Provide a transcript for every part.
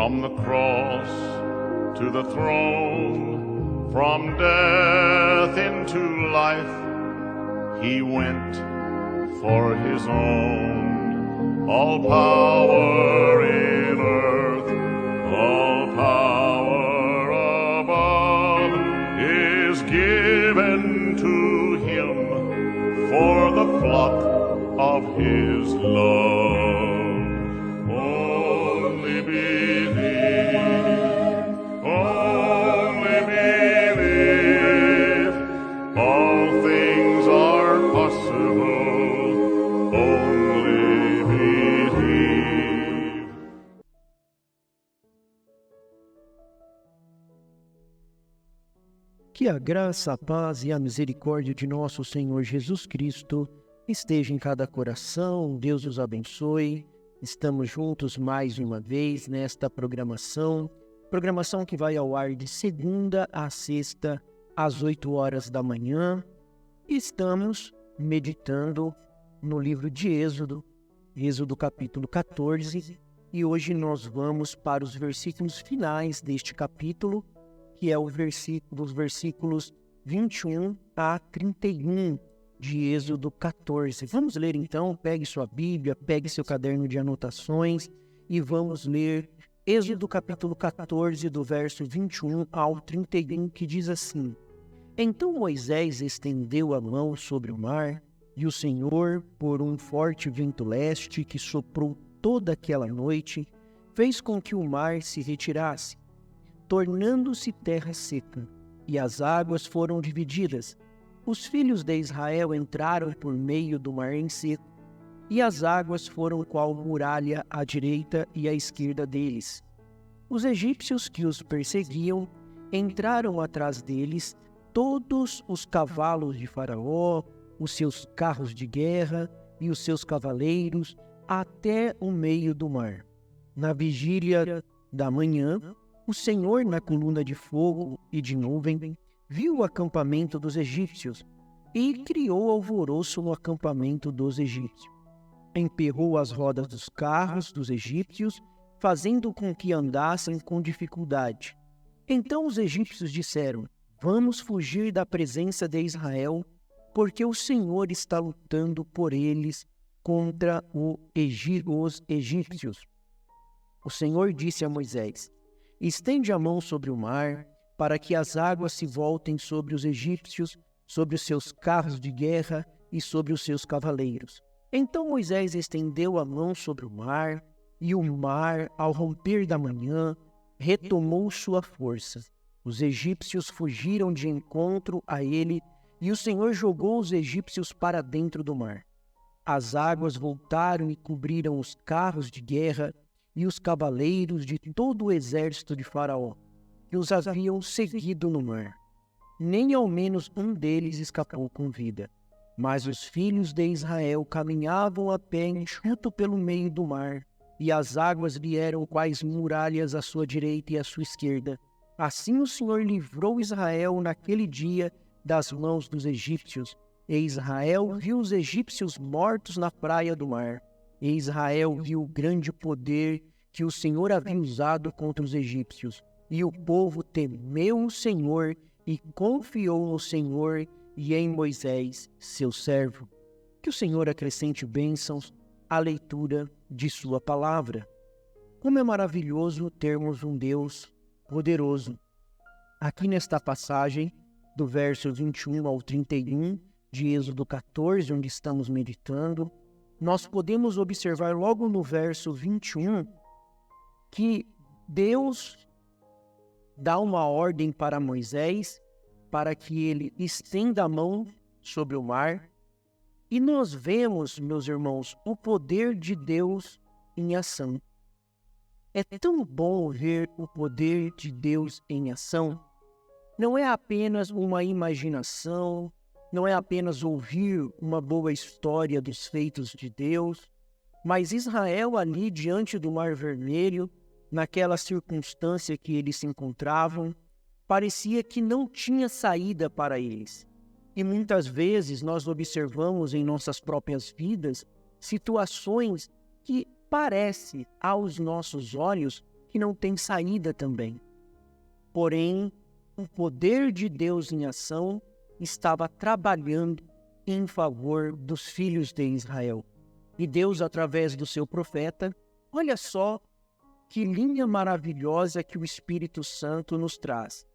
From the cross to the throne, from death into life, he went for his own. All power in earth, all power above is given to him for the flock of his love. Only believe, only believe, all things are possible, only believe. Que a graça, a paz e a misericórdia de nosso Senhor Jesus Cristo esteja em cada coração. Deus os abençoe. Estamos juntos mais uma vez nesta programação que vai ao ar de segunda a sexta, às 8 horas da manhã. Estamos meditando no livro de Êxodo capítulo 14, e hoje nós vamos para os versículos finais deste capítulo, que é os versículos 21 a 31 de Êxodo 14. Vamos ler então, pegue sua Bíblia, pegue seu caderno de anotações e vamos ler Êxodo capítulo 14, do verso 21 ao 31, que diz assim: Então Moisés estendeu a mão sobre o mar, e o Senhor, por um forte vento leste que soprou toda aquela noite, fez com que o mar se retirasse, tornando-se terra seca, e as águas foram divididas. Os filhos de Israel entraram por meio do mar em seco, e as águas foram qual muralha à direita e à esquerda deles. Os egípcios que os perseguiam entraram atrás deles, todos os cavalos de Faraó, os seus carros de guerra e os seus cavaleiros, até o meio do mar. Na vigília da manhã, o Senhor, na coluna de fogo e de nuvem, viu o acampamento dos egípcios e criou alvoroço no acampamento dos egípcios. Emperrou as rodas dos carros dos egípcios, fazendo com que andassem com dificuldade. Então os egípcios disseram: Vamos fugir da presença de Israel, porque o Senhor está lutando por eles contra os egípcios. O Senhor disse a Moisés: Estende a mão sobre o mar, para que as águas se voltem sobre os egípcios, sobre os seus carros de guerra e sobre os seus cavaleiros. Então Moisés estendeu a mão sobre o mar, e o mar, ao romper da manhã, retomou sua força. Os egípcios fugiram de encontro a ele, e o Senhor jogou os egípcios para dentro do mar. As águas voltaram e cobriram os carros de guerra e os cavaleiros de todo o exército de Faraó, que os haviam seguido no mar. Nem ao menos um deles escapou com vida. Mas os filhos de Israel caminhavam a pé enxuto pelo meio do mar, e as águas vieram quais muralhas à sua direita e à sua esquerda. Assim o Senhor livrou Israel naquele dia das mãos dos egípcios, e Israel viu os egípcios mortos na praia do mar. E Israel viu o grande poder que o Senhor havia usado contra os egípcios. E o povo temeu o Senhor e confiou no Senhor e em Moisés, seu servo. Que o Senhor acrescente bênçãos à leitura de sua palavra. Como é maravilhoso termos um Deus poderoso. Aqui nesta passagem, do verso 21 ao 31 de Êxodo 14, onde estamos meditando, nós podemos observar logo no verso 21 que Deus dá uma ordem para Moisés para que ele estenda a mão sobre o mar. E nós vemos, meus irmãos, o poder de Deus em ação. É tão bom ver o poder de Deus em ação. Não é apenas uma imaginação, não é apenas ouvir uma boa história dos feitos de Deus, mas Israel ali diante do Mar Vermelho, naquela circunstância que eles se encontravam, parecia que não tinha saída para eles. E muitas vezes nós observamos em nossas próprias vidas situações que parece aos nossos olhos que não tem saída também. Porém, o poder de Deus em ação estava trabalhando em favor dos filhos de Israel. E Deus, através do seu profeta, olha só que linha maravilhosa que o Espírito Santo nos traz.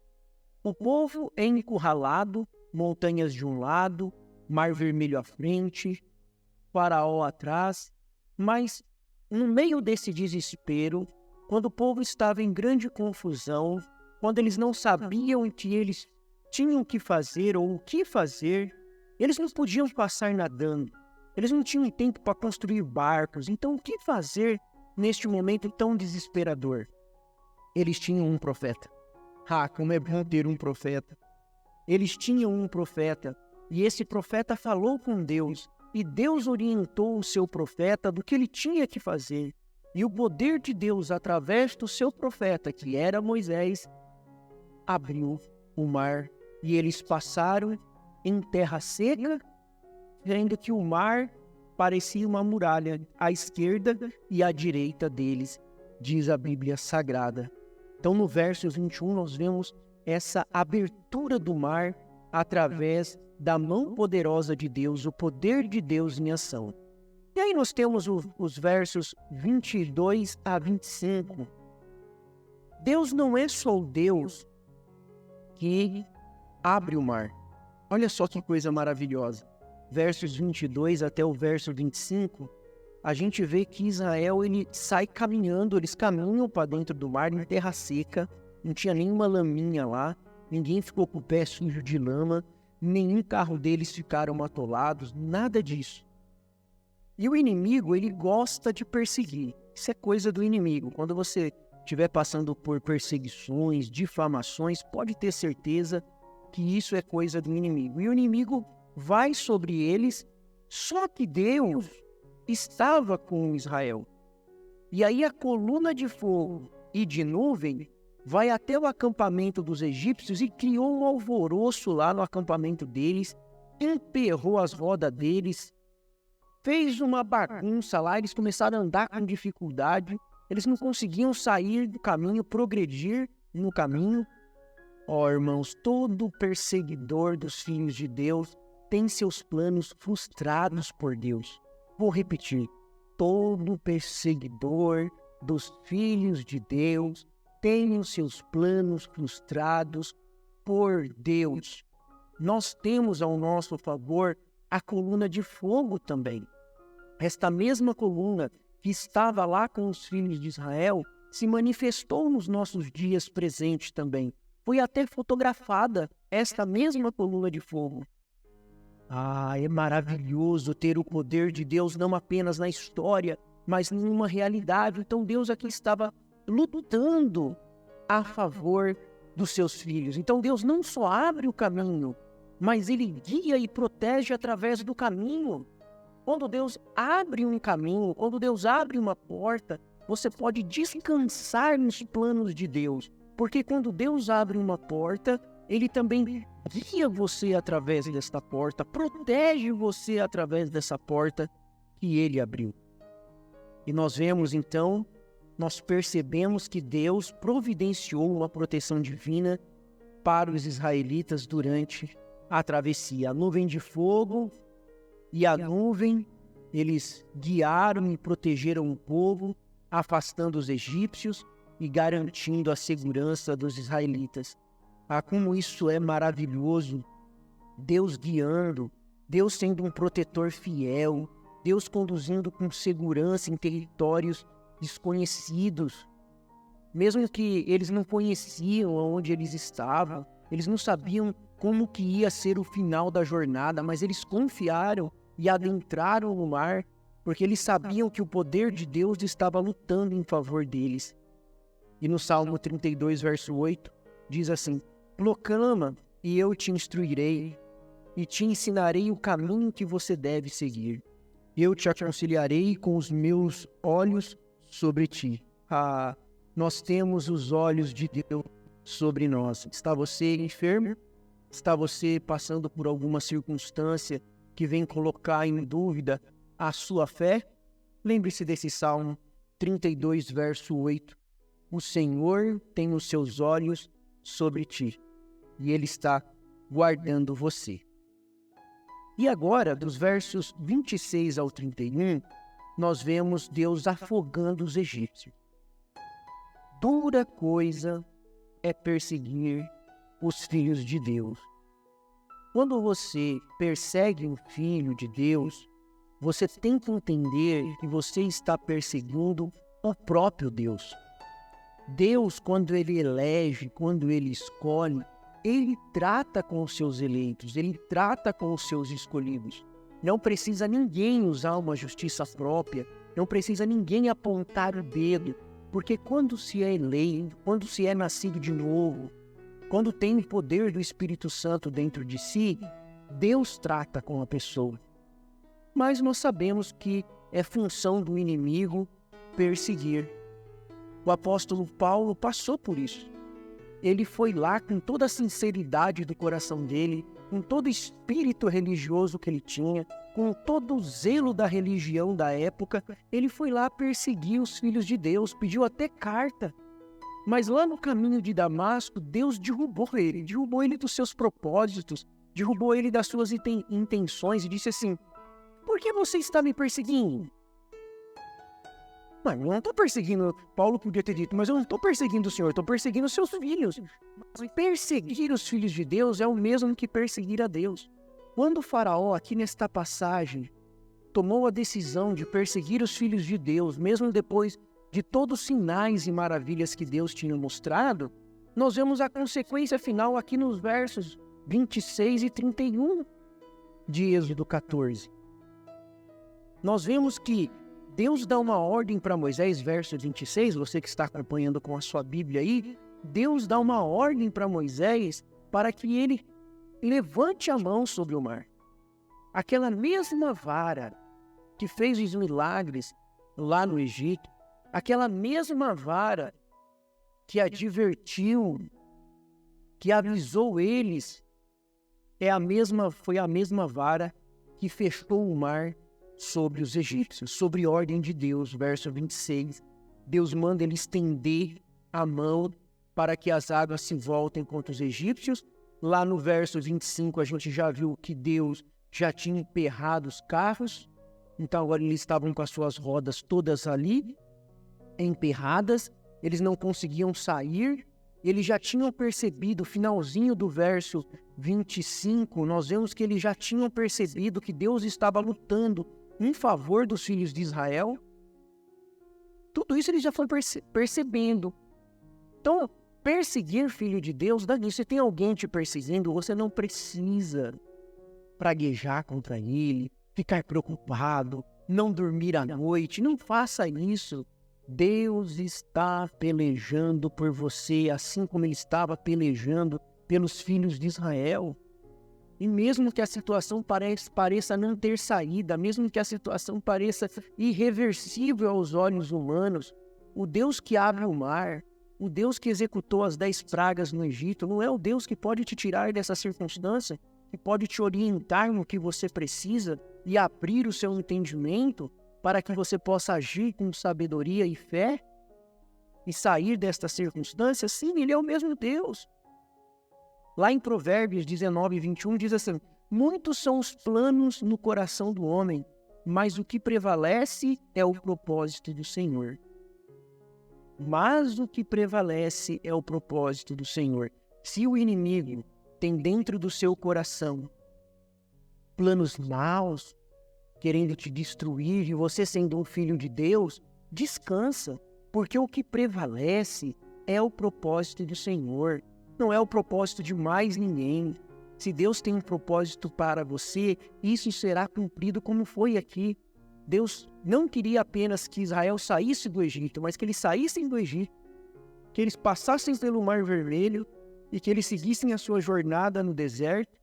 O povo é encurralado, montanhas de um lado, Mar Vermelho à frente, Faraó atrás, mas no meio desse desespero, quando o povo estava em grande confusão, quando eles não sabiam o que eles tinham que fazer ou o que fazer, eles não podiam passar nadando, eles não tinham tempo para construir barcos. Então, o que fazer neste momento tão desesperador? Eles tinham um profeta. Ah, como é bom ter um profeta. Eles tinham um profeta, e esse profeta falou com Deus, e Deus orientou o seu profeta do que ele tinha que fazer. E o poder de Deus, através do seu profeta, que era Moisés, abriu o mar, e eles passaram em terra seca, vendo que o mar parecia uma muralha à esquerda e à direita deles, diz a Bíblia Sagrada. Então, no verso 21, nós vemos essa abertura do mar através da mão poderosa de Deus, o poder de Deus em ação. E aí nós temos os versos 22 a 25. Deus não é só o Deus que abre o mar. Olha só que coisa maravilhosa. Versos 22 até o verso 25, a gente vê que Israel ele sai caminhando, eles caminham para dentro do mar em terra seca, não tinha nenhuma laminha lá, ninguém ficou com o pé sujo de lama, nenhum carro deles ficaram atolados, nada disso. E o inimigo, ele gosta de perseguir. Isso é coisa do inimigo. Quando você estiver passando por perseguições, difamações, pode ter certeza que isso é coisa do inimigo. E o inimigo vai sobre eles, só que Deus estava com Israel. E aí a coluna de fogo e de nuvem vai até o acampamento dos egípcios e criou um alvoroço lá no acampamento deles, emperrou as rodas deles, fez uma bagunça lá, eles começaram a andar com dificuldade, eles não conseguiam sair do caminho, progredir no caminho. Ó, irmãos, todo perseguidor dos filhos de Deus tem seus planos frustrados por Deus. Vou repetir, todo perseguidor dos filhos de Deus tem os seus planos frustrados por Deus. Nós temos ao nosso favor a coluna de fogo também. Esta mesma coluna que estava lá com os filhos de Israel se manifestou nos nossos dias presentes também. Foi até fotografada esta mesma coluna de fogo. Ah, é maravilhoso ter o poder de Deus não apenas na história, mas em uma realidade. Então Deus aqui estava lutando a favor dos seus filhos. Então Deus não só abre o caminho, mas Ele guia e protege através do caminho. Quando Deus abre um caminho, quando Deus abre uma porta, você pode descansar nos planos de Deus. Porque quando Deus abre uma porta, Ele também guia você através desta porta, protege você através dessa porta que Ele abriu. E nós vemos então, nós percebemos que Deus providenciou uma proteção divina para os israelitas durante a travessia. A nuvem de fogo e a nuvem, eles guiaram e protegeram o povo, afastando os egípcios e garantindo a segurança dos israelitas. Ah, como isso é maravilhoso! Deus guiando, Deus sendo um protetor fiel, Deus conduzindo com segurança em territórios desconhecidos. Mesmo que eles não conheciam onde eles estavam, eles não sabiam como que ia ser o final da jornada, mas eles confiaram e adentraram no mar, porque eles sabiam que o poder de Deus estava lutando em favor deles. E no Salmo 32, verso 8, diz assim: proclama e eu te instruirei, e te ensinarei o caminho que você deve seguir. Eu te aconselharei com os meus olhos sobre ti. Ah, nós temos os olhos de Deus sobre nós. Está você enfermo? Está você passando por alguma circunstância que vem colocar em dúvida a sua fé? Lembre-se desse Salmo 32, verso 8. o Senhor tem os seus olhos sobre ti e Ele está guardando você. E agora, dos versos 26 ao 31, nós vemos Deus afogando os egípcios. Dura coisa é perseguir os filhos de Deus. Quando você persegue um filho de Deus, você tem que entender que você está perseguindo o próprio Deus. Deus, quando Ele elege, quando Ele escolhe, Ele trata com os seus eleitos, Ele trata com os seus escolhidos. Não precisa ninguém usar uma justiça própria, não precisa ninguém apontar o dedo, porque quando se é eleito, quando se é nascido de novo, quando tem o poder do Espírito Santo dentro de si, Deus trata com a pessoa. Mas nós sabemos que é função do inimigo perseguir. O apóstolo Paulo passou por isso. Ele foi lá com toda a sinceridade do coração dele, com todo o espírito religioso que ele tinha, com todo o zelo da religião da época, ele foi lá perseguir os filhos de Deus, pediu até carta. Mas lá no caminho de Damasco, Deus derrubou ele dos seus propósitos, derrubou ele das suas intenções e disse assim: por que você está me perseguindo? Mas eu não estou perseguindo, Paulo podia ter dito, mas eu não estou perseguindo o Senhor, estou perseguindo os seus filhos. Mas perseguir os filhos de Deus é o mesmo que perseguir a Deus. Quando o faraó, aqui nesta passagem, tomou a decisão de perseguir os filhos de Deus, mesmo depois de todos os sinais e maravilhas que Deus tinha mostrado, nós vemos a consequência final aqui nos versos 26 e 31 de Êxodo 14. Nós vemos que Deus dá uma ordem para Moisés, verso 26, você que está acompanhando com a sua Bíblia aí, Deus dá uma ordem para Moisés para que ele levante a mão sobre o mar. Aquela mesma vara que fez os milagres lá no Egito, aquela mesma vara que advertiu, que avisou eles, foi a mesma vara que fechou o mar sobre os egípcios, sobre ordem de Deus. Verso 26, Deus manda ele estender a mão para que as águas se voltem contra os egípcios. Lá no verso 25 a gente já viu que Deus já tinha emperrado os carros, então agora eles estavam com as suas rodas todas ali, emperradas, eles não conseguiam sair. Eles já tinham percebido, finalzinho do verso 25, nós vemos que eles já tinham percebido que Deus estava lutando em favor dos filhos de Israel. Tudo isso eles já foram percebendo. Então, perseguir filho de Deus, dá nisso. Se tem alguém te perseguindo, você não precisa praguejar contra ele, ficar preocupado, não dormir à noite. Não faça isso. Deus está pelejando por você, assim como Ele estava pelejando pelos filhos de Israel. E mesmo que a situação pareça não ter saída, mesmo que a situação pareça irreversível aos olhos humanos, o Deus que abre o mar, o Deus que executou as 10 pragas no Egito, não é o Deus que pode te tirar dessa circunstância, que pode te orientar no que você precisa e abrir o seu entendimento para que você possa agir com sabedoria e fé e sair desta circunstância? Sim, Ele é o mesmo Deus. Lá em Provérbios 19, 21 diz assim: muitos são os planos no coração do homem, mas o que prevalece é o propósito do Senhor. Mas o que prevalece é o propósito do Senhor. Se o inimigo tem dentro do seu coração planos maus, querendo te destruir, e você sendo um filho de Deus, descansa, porque o que prevalece é o propósito do Senhor, não é o propósito de mais ninguém. Se Deus tem um propósito para você, isso será cumprido como foi aqui. Deus não queria apenas que Israel saísse do Egito, mas que eles saíssem do Egito, que eles passassem pelo Mar Vermelho e que eles seguissem a sua jornada no deserto.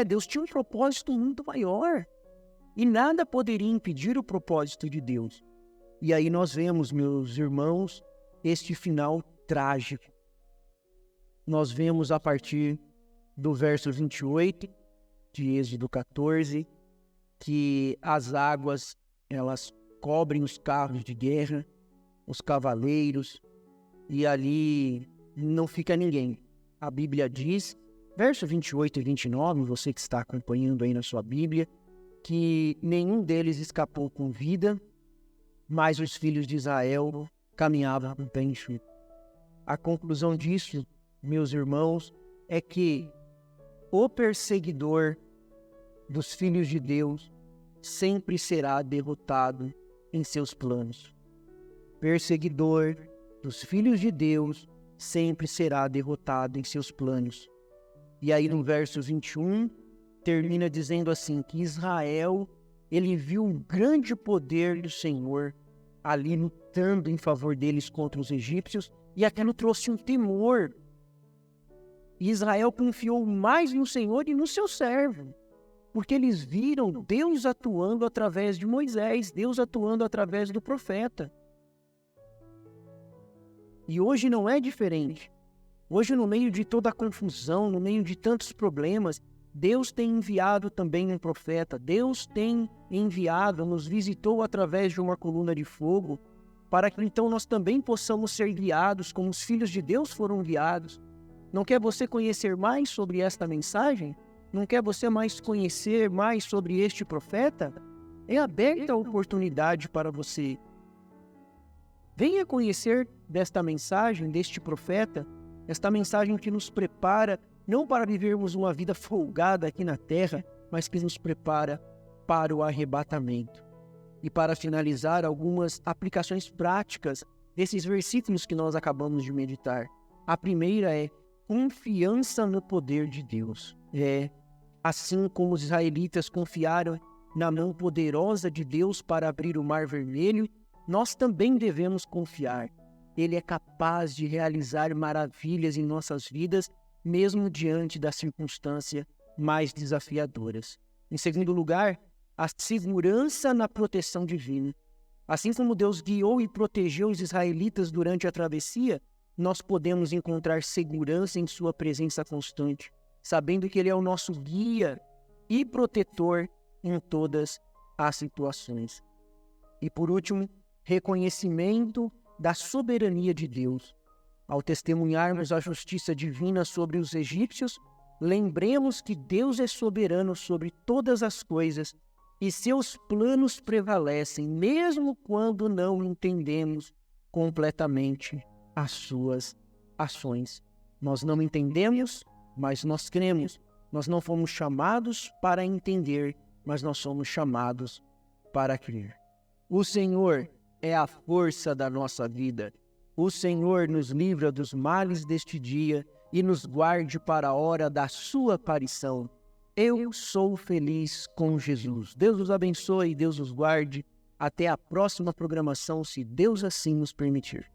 Deus tinha um propósito muito maior. E nada poderia impedir o propósito de Deus. E aí nós vemos, meus irmãos, este final trágico. Nós vemos a partir do verso 28 de Êxodo 14, que as águas, elas cobrem os carros de guerra, os cavaleiros, e ali não fica ninguém. A Bíblia diz, verso 28 e 29, você que está acompanhando aí na sua Bíblia, que nenhum deles escapou com vida, mas os filhos de Israel caminhavam com o pé enxuto. A conclusão disso, meus irmãos, é que o perseguidor dos filhos de Deus sempre será derrotado em seus planos. Perseguidor dos filhos de Deus sempre será derrotado em seus planos. E aí no verso 21, termina dizendo assim, que Israel, ele viu o grande poder do Senhor ali lutando em favor deles contra os egípcios, e aquilo trouxe um temor. E Israel confiou mais no Senhor e no seu servo, porque eles viram Deus atuando através de Moisés, Deus atuando através do profeta. E hoje não é diferente. Hoje, no meio de toda a confusão, no meio de tantos problemas, Deus tem enviado também um profeta. Deus tem enviado, nos visitou através de uma coluna de fogo, para que então nós também possamos ser guiados como os filhos de Deus foram guiados. Não quer você conhecer mais sobre esta mensagem? Não quer você mais conhecer mais sobre este profeta? É aberta a oportunidade para você. Venha conhecer desta mensagem, deste profeta, esta mensagem que nos prepara não para vivermos uma vida folgada aqui na terra, mas que nos prepara para o arrebatamento. E para finalizar, algumas aplicações práticas desses versículos que nós acabamos de meditar. A primeira é confiança no poder de Deus. Assim como os israelitas confiaram na mão poderosa de Deus para abrir o Mar Vermelho, nós também devemos confiar. Ele é capaz de realizar maravilhas em nossas vidas, mesmo diante das circunstâncias mais desafiadoras. Em segundo lugar, a segurança na proteção divina. Assim como Deus guiou e protegeu os israelitas durante a travessia, nós podemos encontrar segurança em sua presença constante, sabendo que Ele é o nosso guia e protetor em todas as situações. E por último, reconhecimento da soberania de Deus. Ao testemunharmos a justiça divina sobre os egípcios, lembremos que Deus é soberano sobre todas as coisas e seus planos prevalecem, mesmo quando não entendemos completamente as suas ações. Nós não entendemos, mas nós cremos. Nós não fomos chamados para entender, mas nós somos chamados para crer. O Senhor é a força da nossa vida. O Senhor nos livra dos males deste dia e nos guarde para a hora da sua aparição. Eu sou feliz com Jesus. Deus os abençoe, Deus os guarde. Até a próxima programação, se Deus assim nos permitir.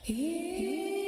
He